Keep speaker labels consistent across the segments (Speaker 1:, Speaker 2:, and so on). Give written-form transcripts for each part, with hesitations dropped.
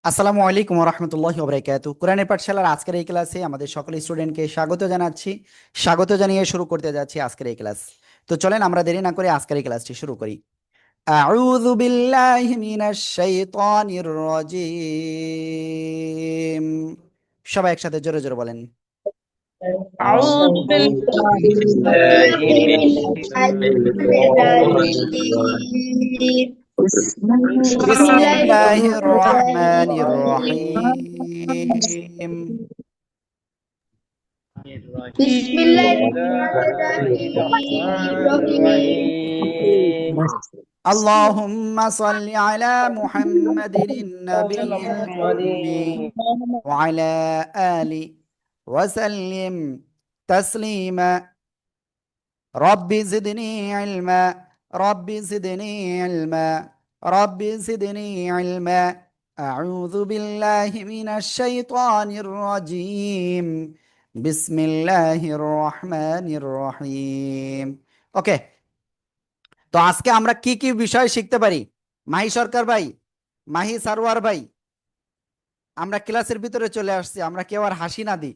Speaker 1: আসসালামু আলাইকুম ওয়া রাহমাতুল্লাহি ওয়া বারাকাতুহু। কোরআনের পাঠশালার আজকের এই ক্লাসে আমাদের সকল স্টুডেন্টকে স্বাগত জানাচ্ছি। স্বাগত জানিয়ে শুরু করতে যাচ্ছি আজকের এই ক্লাস। তো চলেন আমরা দেরি না করে আজকের এই ক্লাসটি শুরু করি। আউযু বিল্লাহি মিনাশ শাইতানির রাজিম। সবাই একসাথে জোরে জোরে বলেন।
Speaker 2: أعوذ بالله من الشيطان الرجيم بسم الله
Speaker 1: বিসমিল্লাহির
Speaker 2: الرحمن
Speaker 1: রহমানির
Speaker 2: الرحيم
Speaker 1: রহিম।
Speaker 2: بسم الله الرحمن الرحيم
Speaker 1: اللهم صل على محمد النبي الأمي وعلى آله وسلم تسليما. رب زدني علما، رب زدني علما، رب زدني علما. أعوذ بالله من الشيطان الرجيم. بسم الله الرحمن الرحيم. ওকে, তো আজকে আমরা কি কি বিষয় শিখতে পারি? মাহি সরকার ভাই, মাহি সারওয়ার ভাই, আমরা ক্লাসের ভিতরে চলে আসছি, আমরা কেউ আর হাসি না দিই।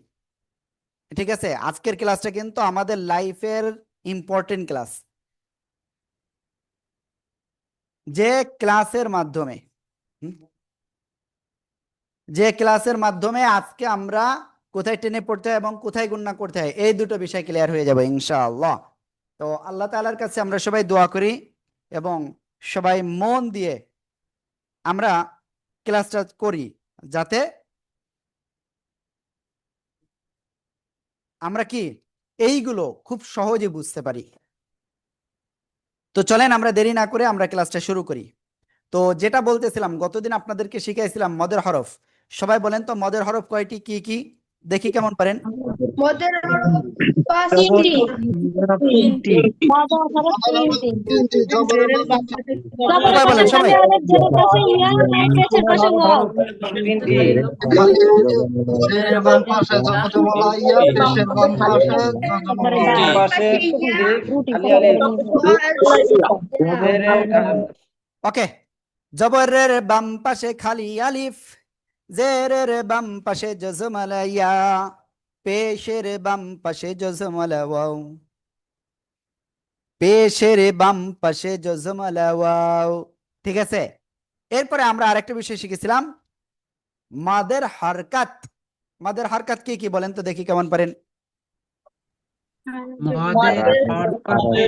Speaker 1: ঠিক আছে, আজকের ক্লাসটা কিন্তু আমাদের লাইফের ইম্পর্টেন্ট ক্লাস। যে ক্লাসের মাধ্যমে হুম, যে ক্লাসের মাধ্যমে আজকে আমরা কোথায় টেনে পড়তে হয় এবং কোথায় গুণনা করতে হয় এই দুটো বিষয় ক্লিয়ার হয়ে যাবে ইনশাআল্লাহ। তো আল্লাহ তাআলার কাছে আমরা সবাই দোয়া করি এবং সবাই মন দিয়ে আমরা ক্লাসটা করি, যাতে আমরা কি এইগুলো খুব সহজে বুঝতে পারি। তো চলেন আমরা দেরি না করে আমরা ক্লাসটা শুরু করি। তো যেটা বলতেছিলাম, গতদিন আপনাদেরকে শিখাইছিলাম মদের হরফ। সবাই বলেন তো মদের হরফ কয়টি, কি কি? দেখি কেমন পারেন।
Speaker 2: মদের পাঁচটি
Speaker 3: তিনটি
Speaker 2: মদের হলো তিনটি জেরের বাচ্চাদের জবরের
Speaker 1: সবাই
Speaker 2: পাশে
Speaker 1: বলেন সবাই।
Speaker 2: খালি আলিফ জেরের পাশে ইয়া পেশের পাশে ওয়াও
Speaker 3: তিনটি
Speaker 4: জেরের বাম পাশে জবরলা ইয়া, পেশের বাম পাশে জবর
Speaker 2: তারপরে
Speaker 4: ওয়া।
Speaker 3: তিনটি
Speaker 2: ডান
Speaker 3: পাশে
Speaker 2: পাশে ইয়া
Speaker 3: রুটি
Speaker 2: রুটি
Speaker 3: খালি আলিফ
Speaker 2: জেরের
Speaker 3: জেরের
Speaker 1: ওকে, জবরের বাম পাশে খালি আলিফ, জেরের বাম পাশে জজমালা ইয়া, পেশের বাম পাশে জজমালা ওয়াও, পেশের বাম পাশে জজমালা ওয়াও। ঠিক আছে, এরপরে আমরা আরেকটা বিষয় শিখেছিলাম, মাদের হরকাত। মাদের হরকাত কি কি বলেন তো দেখি কেমন পারেন।
Speaker 3: মদের হরকতে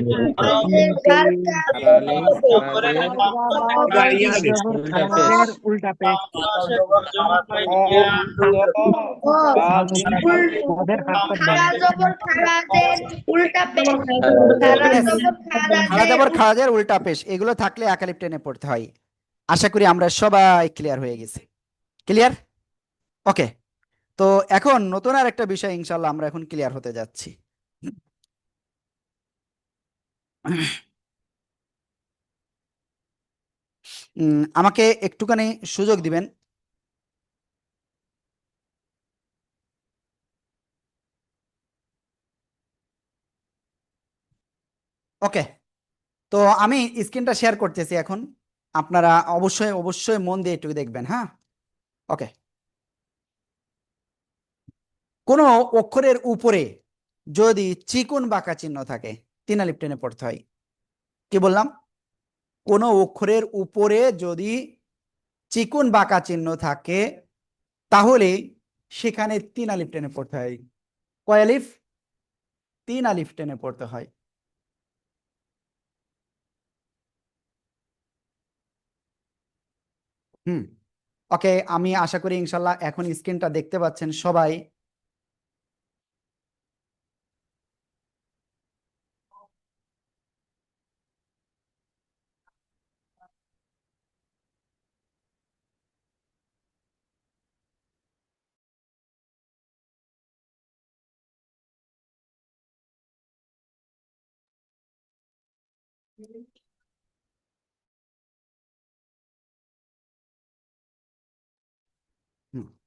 Speaker 3: উল্টা পেশ
Speaker 4: উল্টা পেশ মদের হারকত
Speaker 2: খাড়া জবর খাড়াদের উল্টা পেশ খাড়া
Speaker 1: Yes,
Speaker 2: জবর
Speaker 1: খাড়া
Speaker 2: খাড়াদের
Speaker 1: জবর খাড়াজের উল্টা পেশ এগুলো থাকলে একালিপ টেনে পড়তে হয়। আশা করি আমরা সবাই ক্লিয়ার হয়ে গেছি। ক্লিয়ার? ওকে, তো এখন নতুন আর একটা বিষয় ইনশাল্লাহ আমরা এখন ক্লিয়ার হতে যাচ্ছি। আমাকে একটুখানি সুযোগ দিবেন। ওকে, তো আমি স্ক্রিনটা শেয়ার করতেছি এখন। আপনারা অবশ্যই অবশ্যই মন দিয়ে একটু দেখবেন, হ্যাঁ? ওকে, কোনো অক্ষরের উপরে যদি চিকন বাঁকা চিহ্ন থাকে তিন আলিফ টেনে পড়তে হয়। কি বললাম? কোনো অক্ষরের উপরে যদি চিকন বাঁকা চিহ্ন থাকে তাহলে সেখানে তিন আলিফ টেনে পড়তে হয়। কয় আলিফ? তিন আলিফ টেনে পড়তে হয়। হুম, ওকে, আমি আশা করি ইনশাল্লাহ এখন স্ক্রিনটা দেখতে পাচ্ছেন সবাই।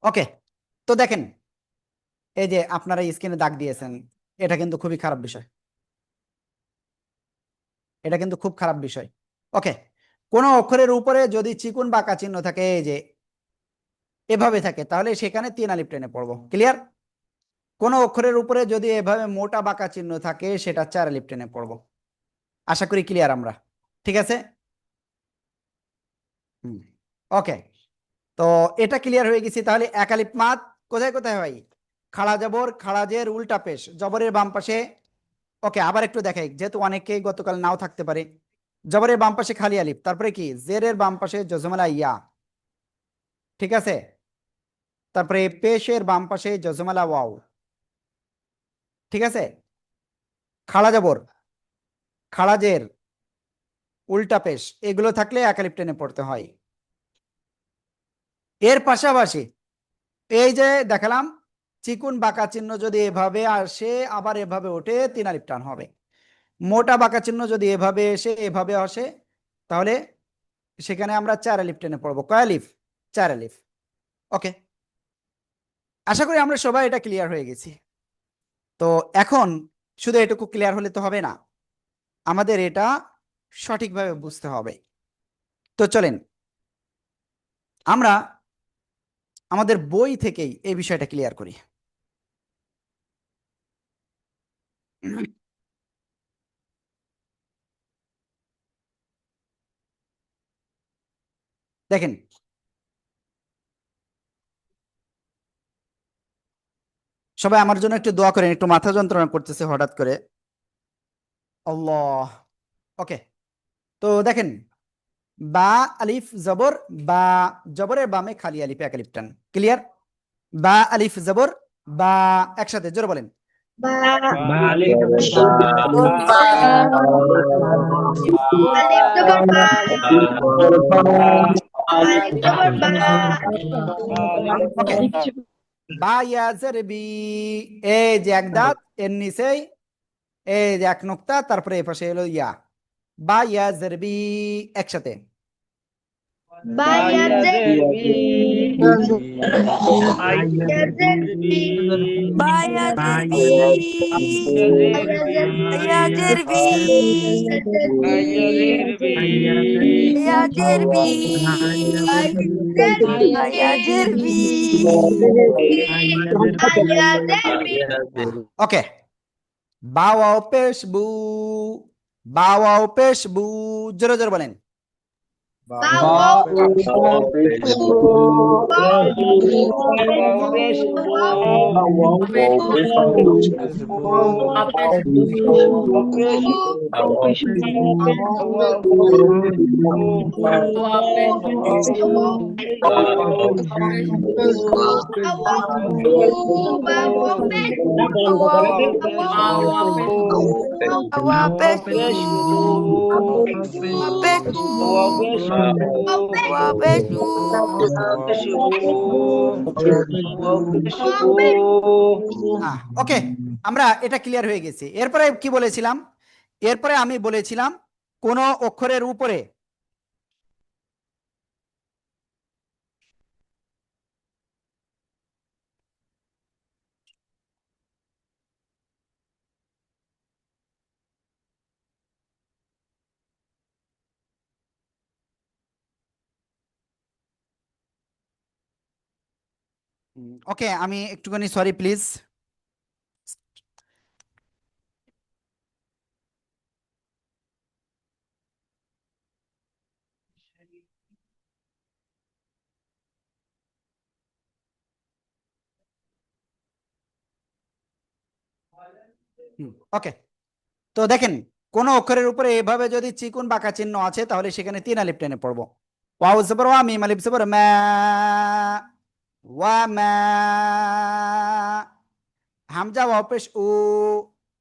Speaker 1: ওকে, তো দেখেন, এই যে আপনারা স্ক্রিনে দাগ দিয়েছেন, এটা কিন্তু খুবই খারাপ বিষয়। এটা কিন্তু খুব খারাপ বিষয়। ওকে, কোন অক্ষরের উপরে যদি চিকন বাঁকা চিহ্ন থাকে, এই যে এভাবে থাকে, তাহলে সেখানে 3 আলিফ টেনে পড়বো। ক্লিয়ার? কোন অক্ষরের উপরে যদি এভাবে মোটা বাঁকা চিহ্ন থাকে সেটা 4 আলিফ টেনে পড়বো। আশা করি ক্লিয়ার আমরা। ঠিক আছে? ওকে, তো এটা ক্লিয়ার হয়ে গেছে। তাহলে এক আলিফ মাদ কোথায় কোথায় হয়? খাড়া জবর, খাড়াজের উল্টা পেশ, জবরের বাম পাশে। ওকে, আবার একটু দেখাই, যেহেতু অনেকেই গতকাল নাও থাকতে পারে। জবরের বাম পাশে খালি আলিফ, তারপরে কি জেরের বাম পাশে জজমালা ইয়া। ঠিক আছে? তারপরে পেশের বাম পাশে জজমালা ওয়াও। ঠিক আছে? খাড়া জবর, খাড়াজের উল্টা পেশ, এগুলো থাকলে এক আলিফ টেনে পড়তে হয়। এর পাশাপাশি এই যে দেখালাম, চিকুন বাঁকা চিহ্ন যদি এভাবে আসে আবার এভাবে ওঠে 3 আলিফ টান হবে। মোটা বাঁকা চিহ্ন যদি এভাবে এসে এভাবে আসে তাহলে সেখানে আমরা 4 আলিফ টেনে পড়বো। কয় আলিফ? 4 আলিফ। ওকে, আশা করি আমরা সবাই এটা ক্লিয়ার হয়ে গেছি। তো এখন শুধু এটুকু ক্লিয়ার হলে তো হবে না, আমাদের এটা সঠিকভাবে বুঝতে হবে। তো চলেন আমরা আমাদের বই থেকেই এই বিষয়টা ক্লিয়ার করি। দেখেন, সবাই আমার জন্য একটু দোয়া করেন, একটু মাথা যন্ত্রণা করতেছে হঠাৎ করে। আল্লাহ। ওকে, তো দেখেন, বা আলিফ জবর, বা জবরের বামে খালি আলিফ, এক আলিফ টান। ক্লিয়ার? বা আলিফ জবর বা, একসাথে জোরে বলেন।
Speaker 3: আলিফ
Speaker 1: ওকে, বা ইয়া জেরবি, এই যে এক দাঁত, এর নিচেই এই যে এক নোক্তা, তারপরে এই পাশে হলো ইয়া। বা ইয়া জেরবি, একসাথে। ওকে, বাওয়াও পেশ বু, বাওয়াও পেশ বু, জোরে জোরে বলেন। ওকে, আমরা এটা ক্লিয়ার হয়ে গেছি। এরপরে কি বলেছিলাম? এরপরে আমি বলেছিলাম কোন অক্ষরের উপরে ওকে, আমি একটুখানি সরি প্লিজ। ওকে, তো দেখেন, কোন অক্ষরের উপরে এভাবে যদি চিকুন বাঁকা চিহ্ন আছে তাহলে সেখানে 3 আলিফ টেনে পড়বো। ওয়াও জবর ওয়া, মিম আলিফ জবর মা, ওয়া মা। হামজা ওয়াও পেশ উ,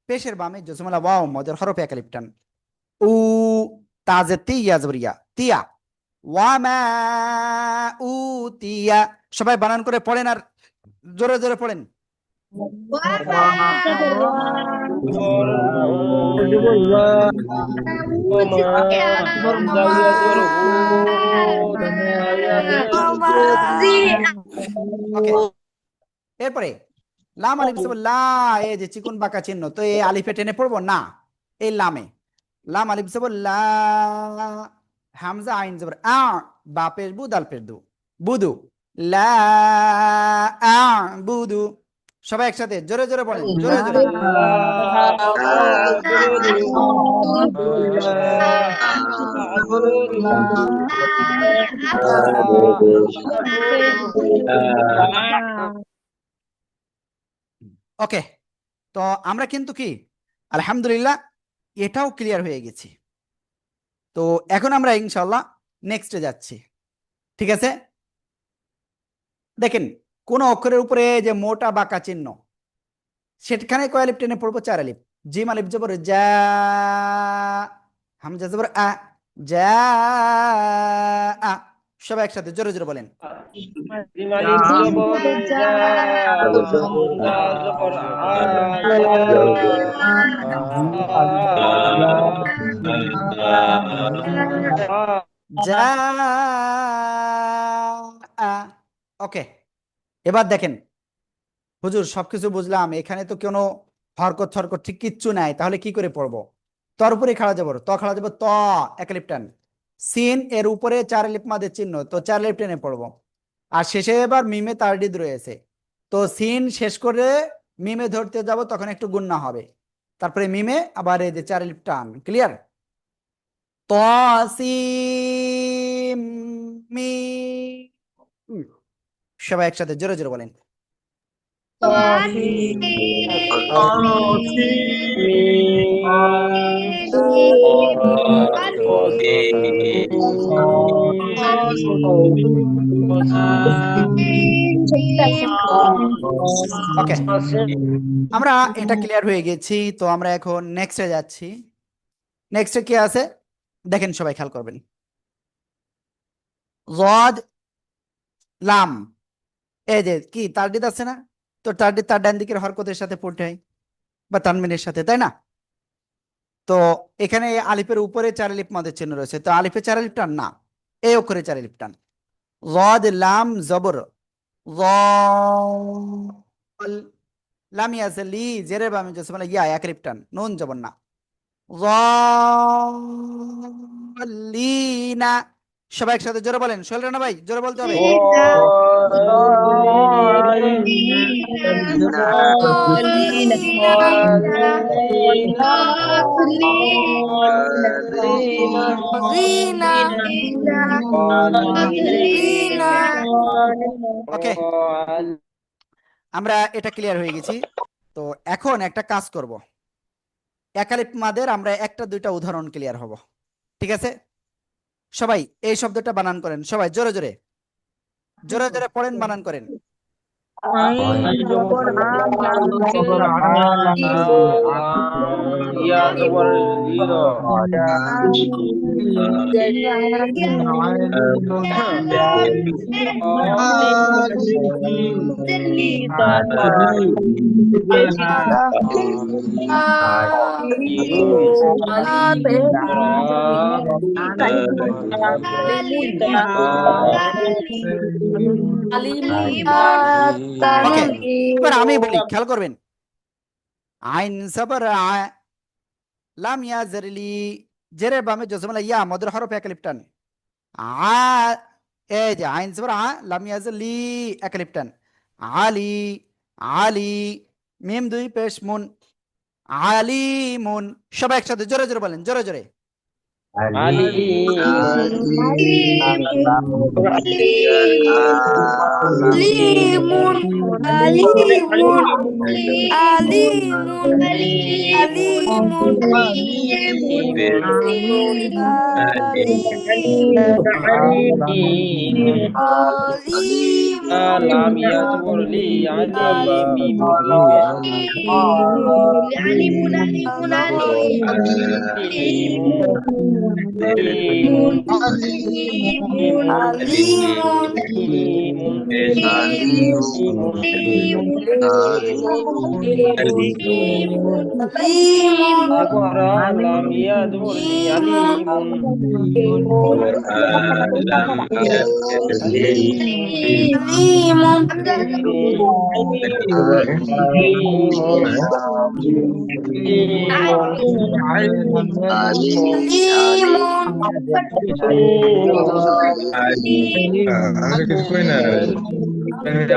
Speaker 1: পেশের বামে জজমালা ওয়াও মদের হরফে এক আলিফ টান। উ, তাজে তিয়া জবরিয়া, তিয়া। ওয়া মা উ তিয়া। সবাই বানান করে পড়েন আর জোরে জোরে পড়েন। ওকে, এরপরে লাম আলিফ জবর লা, এই যে চিকুন বাঁকা চিহ্ন, তো এই আলিফে টেনে পড়বো না, এই লামে। লাম আলিফ জবর লা, হামজা আইন জবর আ, বা পেশ বু, দাল পেশ দু, বুদু। লা আ'বুদু। সবাই একসাথে জোরে জোরে বলেন, জোরে জোরে। ওকে, তো আমরা কিন্তু কি আলহামদুলিল্লাহ এটাও ক্লিয়ার হয়ে গেছি। তো এখন আমরা ইনশাআল্লাহ নেক্সটে যাচ্ছি, ঠিক আছে? দেখেন কোন অক্ষরের উপরে যে মোটা বাঁকা চিহ্ন, সেখানে কয় আলিফ টেনে পড়বো? 4 আলিফ। জিম আলিফ জবর যা, হামজা জবর আ, যা আ। সবাই একসাথে জোরে জোরে বলেন।
Speaker 3: আলিফ জবর যা, হামজা জবর আ,
Speaker 1: যা আ। ওকে, এবার দেখেন হুজুর সবকিছু বুঝলাম, এখানে তো কোনো হরকত হরকত ঠিক কিচ্ছু নাই, তাহলে কি করে পড়বো? তর উপরে খাড়া যাব, ত খাড়া যাব, ত এক আলিফ টান। সিন এর উপরে 4 আলিফ মাদের চিহ্ন, তো 4 আলিফ টেনে পড়বো। আর শেষে এবার মিমে তারডিদ রয়েছে, তো সিন শেষ করে মিমে ধরতে যাব, তখন একটু গুন্না হবে। তারপরে মিমে আবার এই যে 4 আলিফ টান। ক্লিয়ার? ত সিম মিম। সবাই একসাথে জোরে জোরে বলেন। ওকে, আমরা এটা ক্লিয়ার হয়ে গেছি। তো আমরা এখন নেক্সটে যাচ্ছি। নেক্সটে কি আছে দেখেন, সবাই খেয়াল করবেন। জদ লাম, এই যে কি তারডিদ আছে না, তো তারডিদ তার ডান দিকের হরকতের সাথে পড়তে হয়, বা তানমিনের সাথে, তাই না? তো এখানে আলিফের উপরে 4 আলিফ মাদের চিহ্ন রয়েছে, তো আলিফে 4 আলিফ টান না, এই অক্ষরে 4 আলিফ টান। জদ লাম জবর জ, লাম ইয়াছে লি, জেরে বামে জেছে মানে ইয়া এক আলিফ টান, নুন জবর না, লিনা। সবাই একসাথে জোরে বলেন। সোহেল রানা ভাই জোরে বলতে হবে। ওকে, আমরা এটা ক্লিয়ার হয়ে গেছি। তো এখন একটা কাজ করব, এক আলিফ মাদের আমরা একটা দুইটা উদাহরণ ক্লিয়ার হব, ঠিক আছে? সবাই এই শব্দটা বানান করেন, সবাই জোরে জোরে, জোরে জোরে পড়েন, বানান করেন।
Speaker 3: ইয়া জবর ইয়া,
Speaker 1: ওকে, এবার আমি বলি, খেয়াল করবেন। আইন সাবর আ, লাম ইয়া জারলি, জেরে বামে জজমালা ইয়া মদের হরফ এক আলিফ টান। আ, এই যে আইন সাবর আ, লাম ইয়া জারলি এক আলিফ টান। আলি, আলি, মিম দুই পেশ মুন, আলিমুন। সবাই একসাথে জোরে জোরে বলেন, জোরে জোরে।
Speaker 5: Alimun, alimun, alimun, alimun,
Speaker 3: লাম ইয়া জবর লি, আলি মিম লাম ইয়া জবর লি, আলিমুন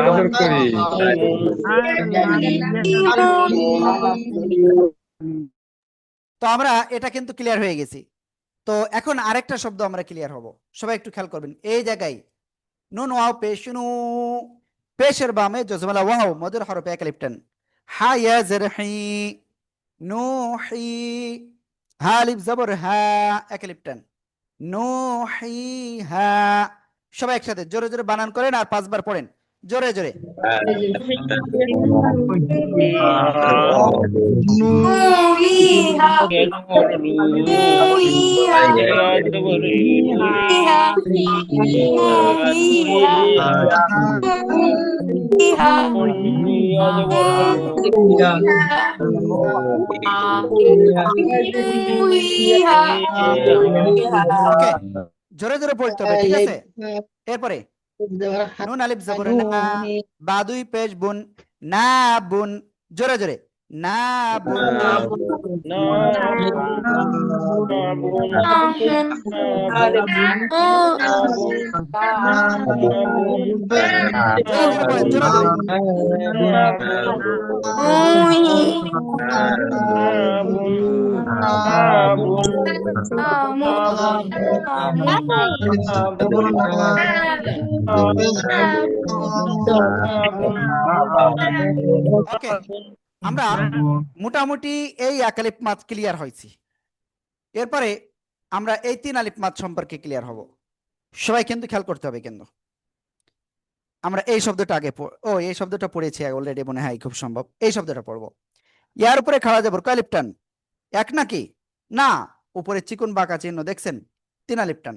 Speaker 3: আদর করি
Speaker 1: তো আমরা এটা কিন্তু ক্লিয়ার হয়ে গেছি। তো এখন আরেকটা শব্দ আমরা ক্লিয়ার হব, সবাই একটু খেয়াল করবেন। এই জায়গায় নুন ওয়াও পেশ নু, পেশের বামে জজমালা ওয়াও মদের হরফে এক লিপটান, হা ইয়া জের হি, নু হি, হা লিফ জবর হা এক লিপটান, নু হি হা। সবাই একসাথে জোরে জোরে বানান করেন আর 5 বার পড়েন জোরে জোরে। ওকে, জোরে জোরে পড়তে হবে, ঠিক আছে? এরপরে নুন আলিফ জবর না, বা দুই পেশ বুন, না বুন, জোরে জোরে না বুন। জোরে জোরে পড়েন, জোরে জোরে। ওকে, আমরা মোটামুটি এই এক আলিফ মাত ক্লিয়ার হয়েছি। এরপরে আমরা এই 3 আলিফ মাত সম্পর্কে ক্লিয়ার হব। সবাই কিন্তু খেয়াল করতে হবে, কিন্তু আমরা এই শব্দটা আগে এই শব্দটা পড়েছি অলরেডি মনে হয়, খুব সম্ভব এই শব্দটা পড়বো। ইয়ার উপরে খাড়া যাব কয় আলিফ টান? এক নাকি না? উপরে চিকন বাঁকা চিহ্ন দেখছেন, 3 আলিফ টান।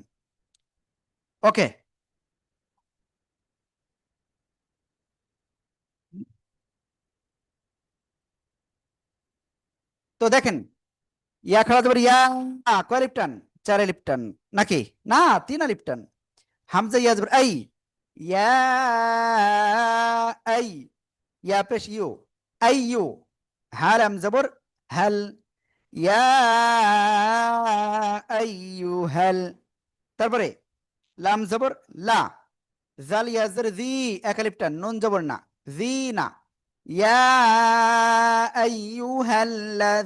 Speaker 1: ওকে, তো দেখেন ইয়া খাড়া যাবার ইয়া, কয় আলিফ টান? 4 আলিফ টান নাকি না? 3 আলিফ টান। হামজা ইয়া যাবার আই, ইয়া আই, ইয়া পেশ ইউ, আই ইউ, হা লাম জবর হাল, ইয়া আইয়ুহাল। তারপরে লাম জবর লা, জাল ইয়া জের জি, এক আলিফ টান, নুন জবর না, জি না, ইয়া আইয়ুহাল্লাযীনা।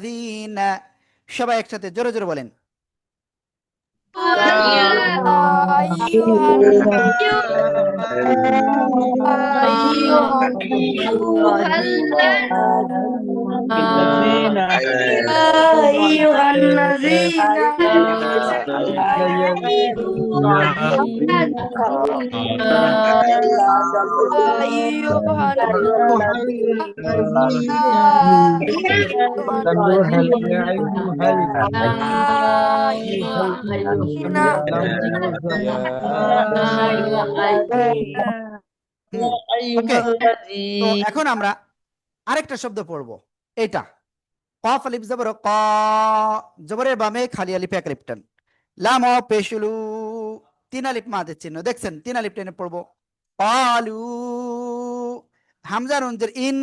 Speaker 1: সবাই একসাথে জোরে জোরে বলেন। ওকে, তো এখন আমরা আরেকটা শব্দ পড়বো, এটা কফ আলিফ জবর ক, জবরের বামে খালি আলিফ এক আলিফ টান, লাম ও পেশুলু, 3 আলিফ মাদের চিহ্ন দেখছেন, 3 আলিফ টেনে পড়বো। ক্বালু, হামজা নুন জের ইন,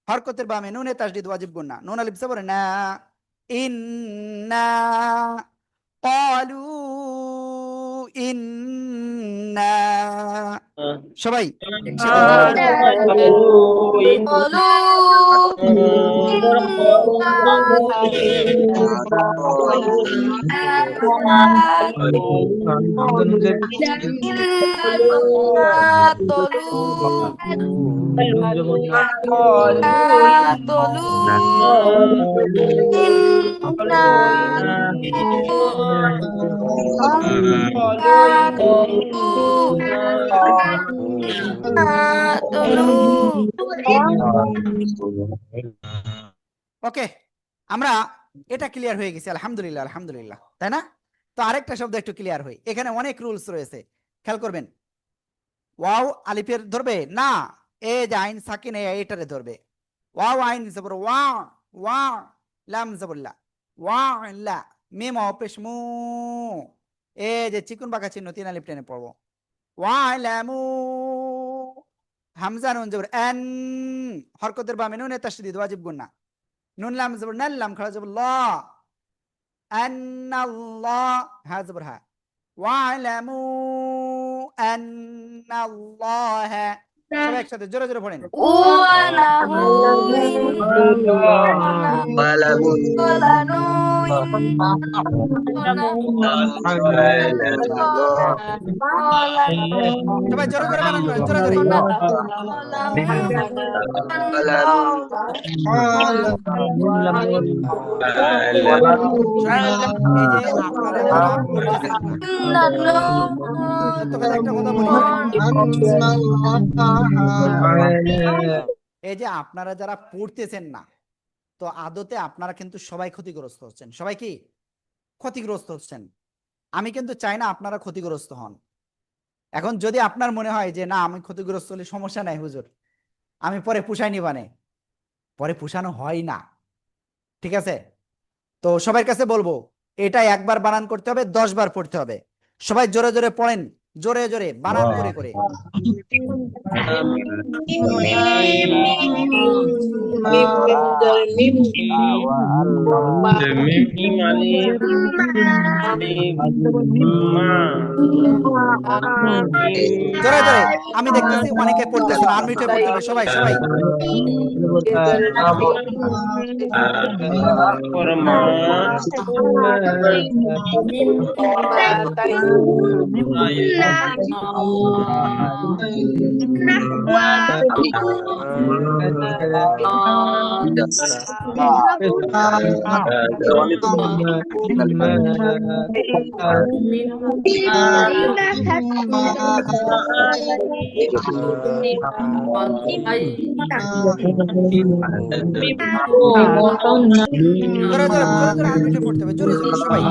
Speaker 1: হরকতের বামে নুনে তাসদীদ ওয়াজিব গুন্না, নুন আলিফ জবর না, ইন্না, ক্বালু ইন্না। সবাই ওকে, আমরা এটা ক্লিয়ার হয়ে গেছি, আলহামদুলিল্লাহ আলহামদুলিল্লাহ, তাই না? তো আরেকটা শব্দ একটু ক্লিয়ার হই, এখানে অনেক রুলস রয়েছে, খেয়াল করবেন। ওয়াও আলিফের ধরবে না, এ যে আইন সাকিন এটারে ধরবে। ওয়াও আইন জবর ওয়া, ওয়া লাম জবর লা, ওয়া লা, মিম ও পেশ মু, এ যে চিকুন বাঁকা চিহ্ন 3 আলিফ টেনে পড়বো। ওয়া লামু, হামজা নুন জবর আন, হরকতের বামে নুনে তাসদীদ ওয়াজিব গুন্না, নুন লাম জবর নাল, লাম খাড়া জবর লা, আন্নাল্লাহ, হা জবর হা, ওয়ালামু আন্নাল্লাহ, সবাই একসাথে জোরে জোরে পড়েন।
Speaker 5: وله
Speaker 1: সবাই জোরে জোরে বানান করেন, জোরে জোরে। এই যে আপনারা যারা পড়তেছেন না, তোকে একটা কথা বলি শোনেন। এই যে আপনারা যারা পড়তেছেন না, তো আদতে আপনারা কিন্তু সবাই ক্ষতিগ্রস্ত হচ্ছেন। সবাই কি ক্ষতিগ্রস্ত হচ্ছেন? আমি কিন্তু চাই না আপনারা ক্ষতিগ্রস্ত হন। এখন যদি আপনার মনে হয় যে না আমি ক্ষতিগ্রস্ত হলে সমস্যা নাই হুজুর, আমি পরে পুষাই নিবানে, পরে পুষানো হয় না, ঠিক আছে? তো সবার কাছে বলবো এটা একবার বানান করতে হবে, 10 বার পড়তে হবে। সবাই জোরে জোরে পড়েন, জোরে জোরে বানান করে করে।
Speaker 3: Mim alif ma
Speaker 1: জোরে জোরে, আমি দেখতেছি অনেকে পড়তেছেন, আনমিউটে পড়তে হবে সবাই সবাই।
Speaker 3: kurma
Speaker 1: জোরে জোরে জোরে জোরে আনমিউটে পড়তে হবে, জোরে জোরে সবাই।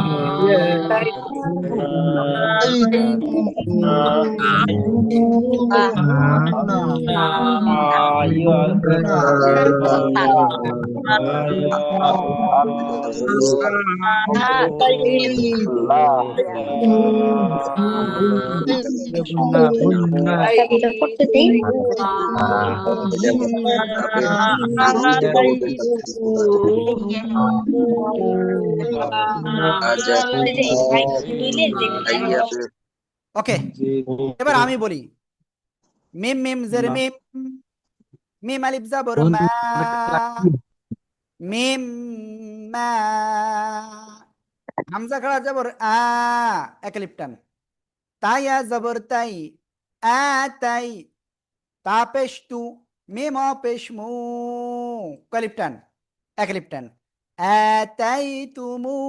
Speaker 1: ওকে, এবার আমি বলি মিম মিম জের মিম, মিম আলিফ জাবর মা, মিম মা, হামজা খাড়া জবর আ, এক আলিফ টান, তাইয়া জবর তাই, আ তাই, তা পেশ তু, মিম অ পেশ মু, কলিফ টান, এক আলিফ টান, আতাই তুমু,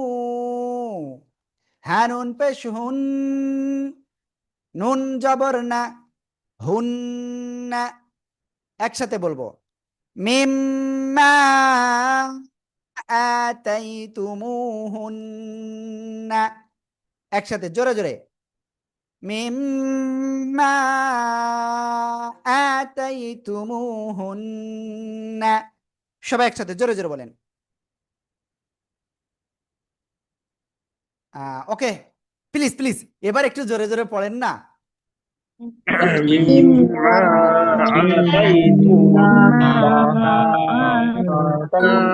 Speaker 1: হ্যাঁ নুন পেশ হুন, নুন জবর না, হুন্না, একসাথে বলবো মিম্মা আতাইতুমুহুন্না, একসাথে জোরে জোরে মিম্মা আতাইতুমুহুন্না, সবাই একসাথে জোরে জোরে বলেন। ওকে, প্লিজ প্লিজ এবার একটু জোরে জোরে পড়েন না।
Speaker 3: mimma ataitu
Speaker 1: তাদের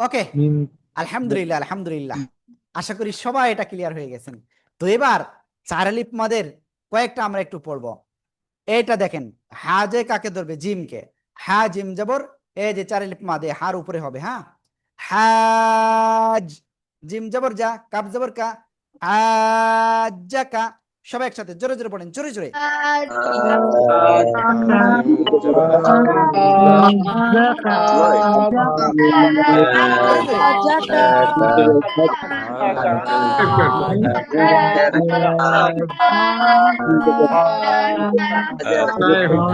Speaker 1: ওকে, আলহামদুলিল্লাহ আলহামদুলিল্লাহ, আশা করি সবাই এটা ক্লিয়ার হয়ে গেছেন। তো এবার চার আলিফ মাদের কয়েকটা আমরা একটু পড়বো। এইটা দেখেন, হাজে কাকে ধরবে? জিমকে। হা জিম জবর, এই যে চার আলিফ মাদে হার উপরে হবে, হ্যাঁ, হাজ, জিম জবর যা, কাপ জবর কা, হাজ্জাকা, সবাই একসাথে জোরে জোরে পড়েন, জোরে জোরে।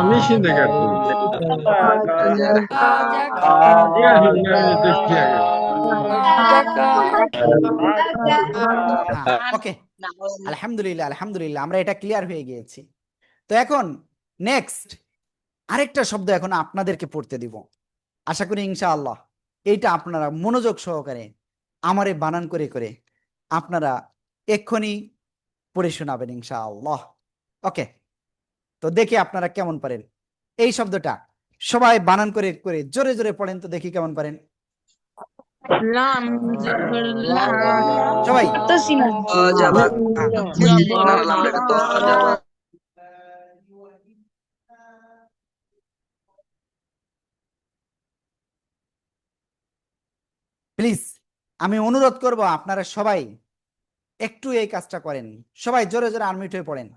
Speaker 3: আমি শুনতে
Speaker 1: ওকে, আলহামদুলিল্লাহ আলহামদুলিল্লাহ, আমরা এটা ক্লিয়ার হয়ে গিয়েছি। তো এখন নেক্সট আরেকটা শব্দ এখন আপনাদেরকে পড়তে দিব। আশা করি ইনশাআল্লাহ এইটা আপনারা মনোযোগ সহকারে আমারে বানান করে করে আপনারা এক্ষুনি পড়ে শোনাবেন ইনশাআল্লাহ। ওকে, তো দেখি আপনারা কেমন পারেন এই শব্দটা। সবাই বানান করে করে জোরে জোরে পড়েন তো দেখি কেমন পারেন সবাই। প্লিজ আমি অনুরোধ করব আপনারা সবাই একটু এই কাজটা করেন, সবাই জোরে জোরে আনমিউট হয়ে পড়েন।